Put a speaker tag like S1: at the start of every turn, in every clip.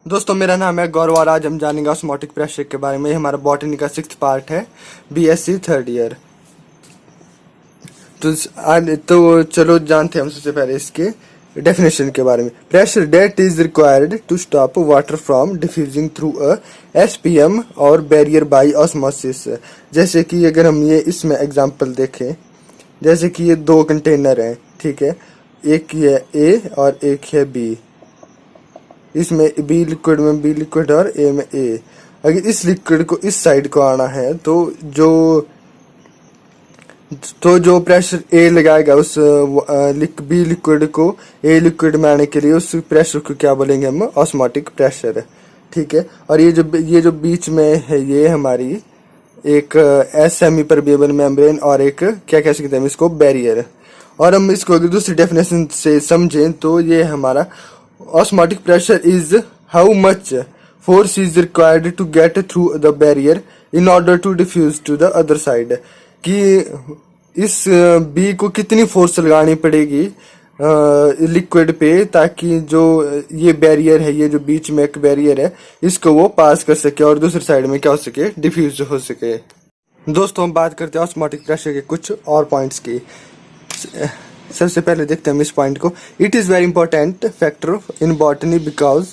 S1: दोस्तों मेरा नाम है गौरव और आज हम जानेंगे ऑस्मोटिक प्रेशर के बारे में। ये हमारा बॉटनी का 6th पार्ट है, बीएससी 3rd ईयर। तो चलो जानते हैं हम सबसे पहले इसके डेफिनेशन के बारे में। Pressure that is required to stop water from diffusing through a SPM और बैरियर बाय ऑस्मोसिस। जैसे कि अगर हम ये इसमें एग्जांपल देखें, जैसे कि ये दो कंटेनर हैं, ठीक है, एक ये ए और एक है बी। इसमें बी लिक्विड में बी लिक्विड और ए में ए। अगर इस लिक्विड को इस साइड को आना है तो जो प्रेशर ए लगाएगा उस बी लिक्विड को ए लिक्विड में आने के लिए, उस प्रेशर को क्या बोलेंगे हम? ऑस्मोटिक प्रेशर, ठीक है। और ये जो बीच में है, ये हमारी एक सेमी परमेबल मेम्ब्रेन और एक क्या कह सकते हैं इसको, बैरियर। और हम इसको अगर दूसरी डेफिनेशन से समझें तो ये हमारा osmotic pressure is how much force is required to get through the barrier in order to diffuse to the other side। कि इस बी को कितनी फोर्स लगानी पड़ेगी लिक्विड पे ताकि जो ये बैरियर है, ये जो बीच में एक बैरियर है, इसको वो पास कर सके और दूसरी साइड में क्या हो सके, डिफ्यूज हो सके। दोस्तों हम बात करते हैं ऑस्मोटिक प्रेशर के कुछ और पॉइंट्स की। सबसे पहले देखते हैं इस पॉइंट को। It is very important factor in botany because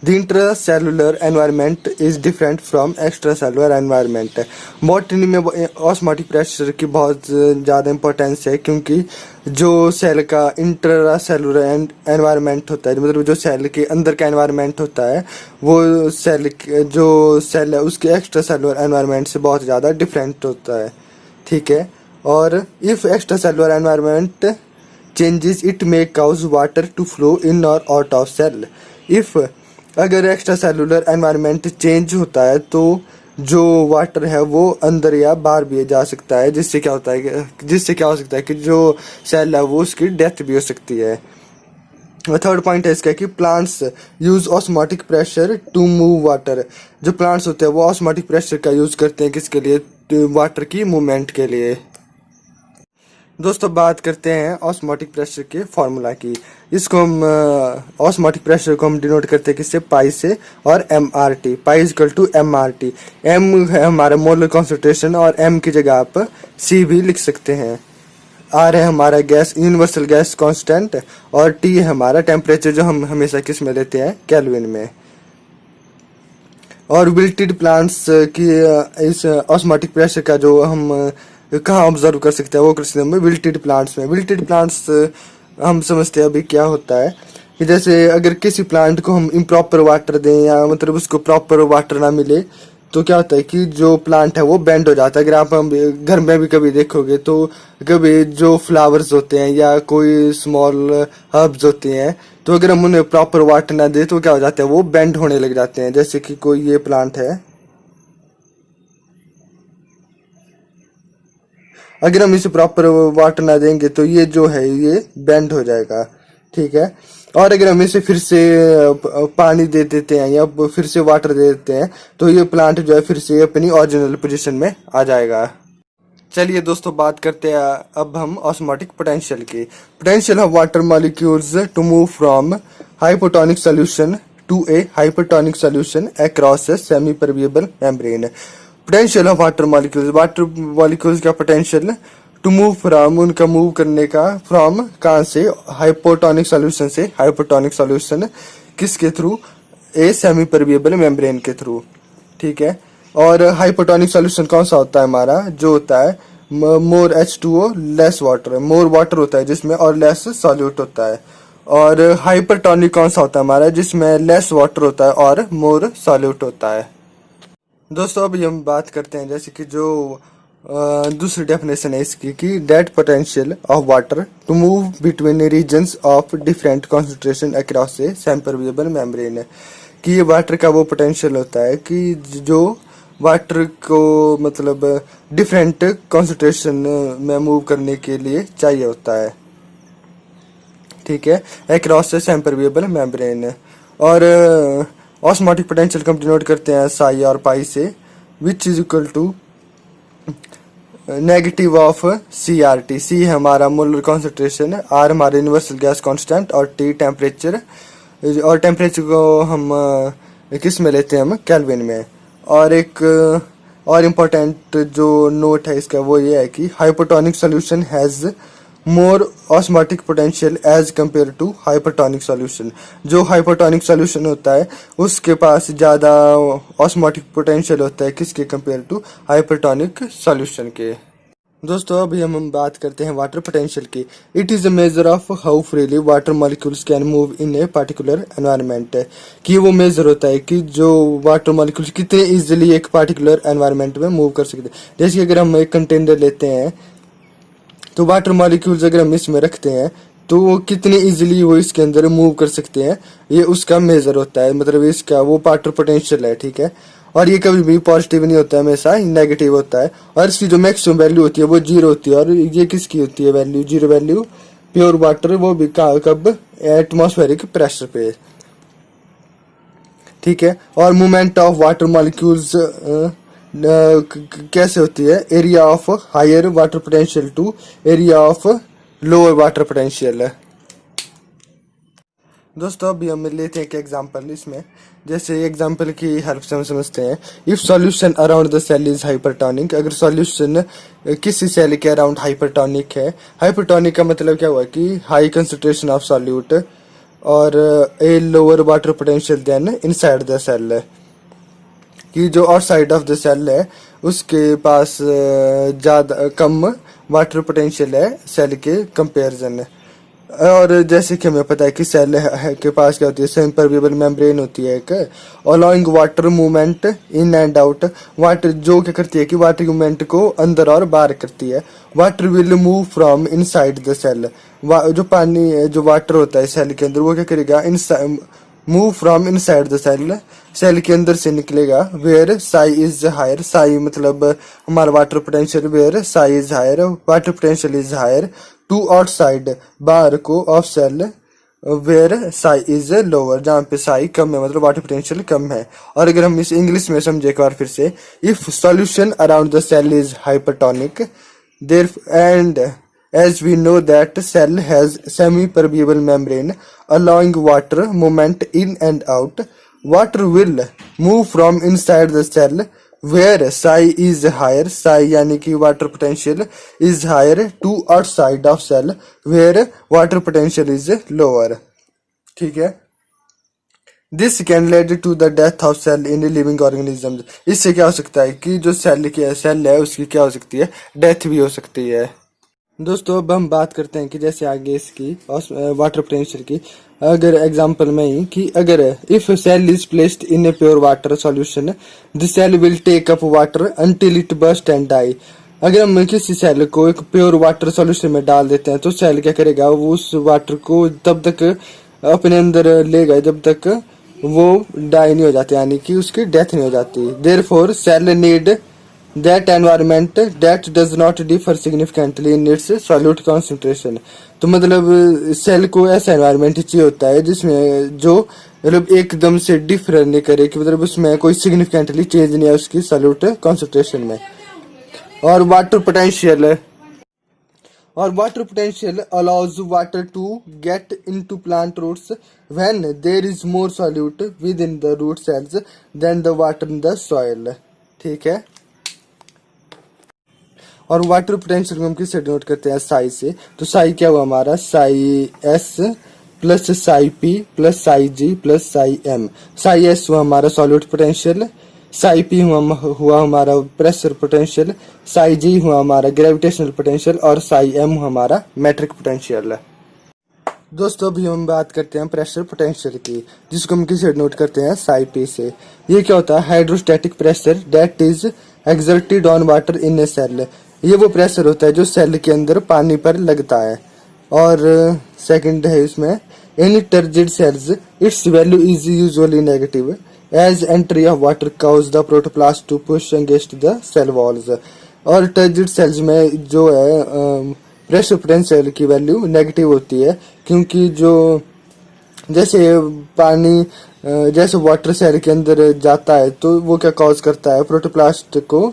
S1: the intracellular environment is different from extra cellular environment. Botany में ऑस्मोटिक प्रेशर की बहुत ज़्यादा इंपॉर्टेंस है, क्योंकि जो सेल का इंट्रासेलुलर एनवायरनमेंट होता है, मतलब जो सेल के अंदर का एनवायरनमेंट होता है, वो जो सेल है उसके एक्स्ट्रा सेलुलर एनवायरनमेंट से बहुत ज़्यादा डिफरेंट होता है, ठीक है। और if extra cellular environment changes it may cause water to flow in or out of cell। if अगर एक्स्ट्रा सेलुलर एनवायरनमेंट चेंज होता है तो जो वाटर है वो अंदर या बाहर भी जा सकता है, जिससे क्या हो सकता है कि जो सेल है वो उसकी डेथ भी हो सकती है। थर्ड पॉइंट है इसका कि plants use osmotic pressure to move water. जो प्लांट्स होते हैं वो ऑस्मोटिक प्रेशर का यूज करते हैं किसके लिए? वाटर की मूवमेंट के लिए। दोस्तों बात करते हैं ऑस्मोटिक प्रेशर के फॉर्मूला की। इसको हम ऑस्मोटिक प्रेशर को हम डिनोट करते हैं किससे? पाई से और M R T. Pi equal to M R T. M है हमारा मोलर कॉन्सेंट्रेशन और एम की जगह आप सी भी लिख सकते हैं। आर है हमारा गैस यूनिवर्सल गैस कांस्टेंट और टी है हमारा टेम्परेचर, जो हम हमेशा किस में लेते हैं? केल्विन में। और विल्टेड प्लांट्स की इस ऑस्मोटिक प्रेशर का जो हम कहाँ ऑब्जर्व कर सकते हैं, वो कर सकते हैं विल्टेड प्लांट्स में। विल्टेड प्लांट्स हम समझते हैं अभी क्या होता है कि जैसे अगर किसी प्लांट को हम इम्प्रॉपर वाटर दें या मतलब उसको प्रॉपर वाटर ना मिले तो क्या होता है कि जो प्लांट है वो बेंड हो जाता है। अगर आप हम घर में भी कभी देखोगे तो कभी जो फ्लावर्स होते हैं या कोई स्मॉल हर्ब्स होते हैं, तो अगर हम उन्हें प्रॉपर वाटर ना दें तो क्या हो जाता है, वो बेंड होने लग जाते हैं। जैसे कि कोई ये प्लांट है, अगर हम इसे प्रॉपर वाटर ना देंगे तो ये जो है ये बेंड हो जाएगा, ठीक है। और अगर हम इसे फिर से पानी दे देते हैं या फिर से वाटर दे देते हैं तो ये प्लांट जो है फिर से अपनी ओरिजिनल पोजीशन में आ जाएगा। चलिए दोस्तों बात करते हैं अब हम ऑस्मोटिक पोटेंशियल की। Potential of water molecules to move from hypotonic solution to a hypertonic solution across a semi permeable membrane. Potential of water molecules का पोटेंशियल टू मूव फ्रॉम, उनका मूव करने का फ्रॉम कहाँ से? हाइपोटोनिक सॉल्यूशन से hypotonic solution किसके थ्रू? A semi permeable membrane के थ्रू, ठीक है। और हाइपोटोनिक सॉल्यूशन कौन सा होता है हमारा? जो होता है मोर H2O less water, more water होता है जिसमें और लेस सॉल्यूट होता है। और हाइपरटोनिक कौन सा होता है हमारा? जिसमें लेस वाटर होता है और मोर सॉल्यूट होता है। दोस्तों अभी हम बात करते हैं जैसे कि जो दूसरी डेफिनेशन है इसकी कि that potential of water to move between regions of different concentration across a semi permeable membrane. कि ये वाटर का वो पोटेंशियल होता है कि जो वाटर को मतलब डिफरेंट कॉन्सेंट्रेशन में मूव करने के लिए चाहिए होता है, ठीक है, across a semi permeable membrane. और ऑस्मोटिक पोटेंशियल को हम डिनोट करते हैं साई और पाई से, which is equal to negative of c r t. C है हमारा मोलर कॉन्सेंट्रेशन, आर हमारा यूनिवर्सल गैस कांस्टेंट और टी टेम्परेचर। और टेम्परेचर को हम किस में लेते हैं हम, केल्विन में। और एक और इम्पोर्टेंट जो नोट है इसका वो ये है कि hypotonic solution has more osmotic potential as compare to hypertonic solution. जो हाइपरटोनिक सॉल्यूशन होता है उसके पास ज़्यादा ऑस्मोटिक पोटेंशियल होता है किसके कंपेयर टू हाइपरटोनिक सॉल्यूशन के। दोस्तों अभी हम बात करते हैं वाटर पोटेंशियल की। It is a measure of how freely water molecules can move in a particular environment. कि वो मेजर होता है कि जो वाटर मॉलिक्यूल्स कितने इजीली एक पार्टिकुलर एनवायरनमेंट में मूव कर सकते हैं। जैसे कि अगर हम एक कंटेनर लेते हैं तो वाटर मॉलिक्यूल्स अगर हम इसमें रखते हैं तो वो कितनी इजीली वो इसके अंदर मूव कर सकते हैं, ये उसका मेजर होता है, मतलब इसका वो वाटर पोटेंशियल है। ठीक है, और ये कभी भी पॉजिटिव नहीं होता है, हमेशा नेगेटिव होता है। और इसकी जो मैक्सिमम वैल्यू होती है वो 0 होती है। और ये किसकी होती है वैल्यू, 0 वैल्यू प्योर वाटर, वो भी कब, एटमॉस्फेरिक प्रेशर पे। ठीक है, और मूवमेंट ऑफ वाटर मॉलिक्यूल्स कैसे होती है, area of higher water potential to area of lower water potential है। दोस्तों अभी हम लेते हैं एक एग्जांपल इसमें। जैसे एग्जांपल की हेल्प से हम समझते हैं, if solution around the cell is hypertonic. अगर सॉल्यूशन किसी सेल के अराउंड हाइपरटोनिक है, हाइपरटोनिक का मतलब क्या हुआ कि हाई कंसंट्रेशन ऑफ सॉल्यूट और a lower water potential than inside the cell. कि जो आउटसाइड ऑफ द सेल है उसके पास ज़्यादा कम वाटर पोटेंशियल है सेल के कंपैरिजन। और जैसे कि हमें पता है कि सेल के पास क्या होती है, सेमी परमेबल मेम्ब्रेन होती है एक, allowing water movement in and out. Water जो क्या करती है कि वाटर मूवमेंट को अंदर और बाहर करती है। Water will move from inside the cell. जो पानी जो वाटर होता है सेल के अंदर वो क्या करेगा, move from inside the cell, cell के अंदर से निकलेगा। Where psi is higher, psi मतलब हमारा water potential, where psi is higher, water potential is higher to outside, बाहर को, of cell, where psi is lower, जहाँ पे साई कम है मतलब वाटर पोटेंशियल कम है। और अगर हम इस इंग्लिश में समझे एक बार फिर से, if solution around the cell is hypertonic there and as we know that cell has semi-permeable membrane allowing water movement in and out, water will move from inside the cell where psi is higher, psi यानी कि water potential is higher to outside of cell where water potential is lower। ठीक है, this can lead to the death of cell in living organisms। इससे क्या हो सकता है कि जो सेल है उसकी क्या हो सकती है, डेथ भी हो सकती है। दोस्तों अब हम बात करते हैं कि जैसे आगे इसकी वाटर पोटेंशियल की, अगर एग्जांपल में ही कि अगर if cell is placed in a pure water solution the cell will take up water until it burst and die. अगर हम किसी सेल को एक प्योर वाटर सॉल्यूशन में डाल देते हैं तो सेल क्या करेगा, वो उस वाटर को तब तक अपने अंदर लेगा जब तक वो डाई नहीं हो जाती, यानी कि उसकी डेथ नहीं हो जाती। Therefore cell need that environment that does not differ significantly in its solute concentration। तो मतलब सेल को ऐसा एनवायरनमेंट चाहिए होता है जिसमें जो मतलब एकदम से डिफर नहीं करे, कि मतलब उसमें कोई सिग्निफिकेंटली चेंज नहीं है उसकी सॉल्यूट कॉन्सेंट्रेशन में। और water potential allows water to get into plant roots when there is more solute within the root cells than the water in the soil. ठीक है, और वाटर पोटेंशियल को हम किससे डिनोट करते हैं, साई से। तो साई क्या हुआ हमारा, psi s plus psi p plus psi g plus psi m. Psi s हुआ हमारा सॉल्यूट पोटेंशियल, साई पी हुआ हमारा प्रेशर पोटेंशियल, साई जी हुआ हमारा ग्रेविटेशनल पोटेंशियल और साई एम हुआ हमारा मैट्रिक पोटेंशियल। दोस्तों अभी हम बात करते हैं प्रेशर पोटेंशियल की, जिसको हम किससे डिनोट करते हैं, साई पी से। ये क्या होता है, hydrostatic pressure that is exerted on water in a cell. ये वो प्रेशर होता है जो सेल के अंदर पानी पर लगता है। और सेकंड है इसमें, in turgid cells its value is usually negative as entry of water causes the protoplast to push against the cell walls. और टर्जिड सेल्स में जो है प्रेशर पोटेंशियल की वैल्यू नेगेटिव होती है, क्योंकि जो जैसे पानी जैसे वाटर सेल के अंदर जाता है तो वो क्या कॉज करता है, प्रोटोप्लास्ट को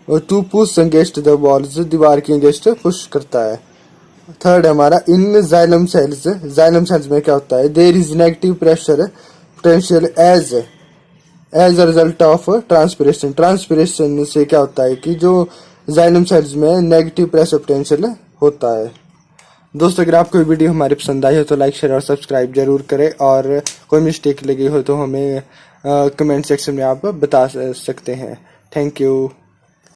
S1: to push against the walls, दीवार के अगेंस्ट पुश करता है। थर्ड हमारा, इन जाइलम सेल्स में क्या होता है, there is negative pressure potential as as a result of transpiration. Transpiration से क्या होता है कि जो जाइलम सेल्स में नेगेटिव प्रेशर पोटेंशियल होता है। दोस्तों अगर आपको वीडियो हमारी पसंद आई हो तो लाइक शेयर और सब्सक्राइब जरूर करें, और कोई मिस्टेक लगी हो तो हमें कमेंट सेक्शन में आप बता सकते हैं। Thank you.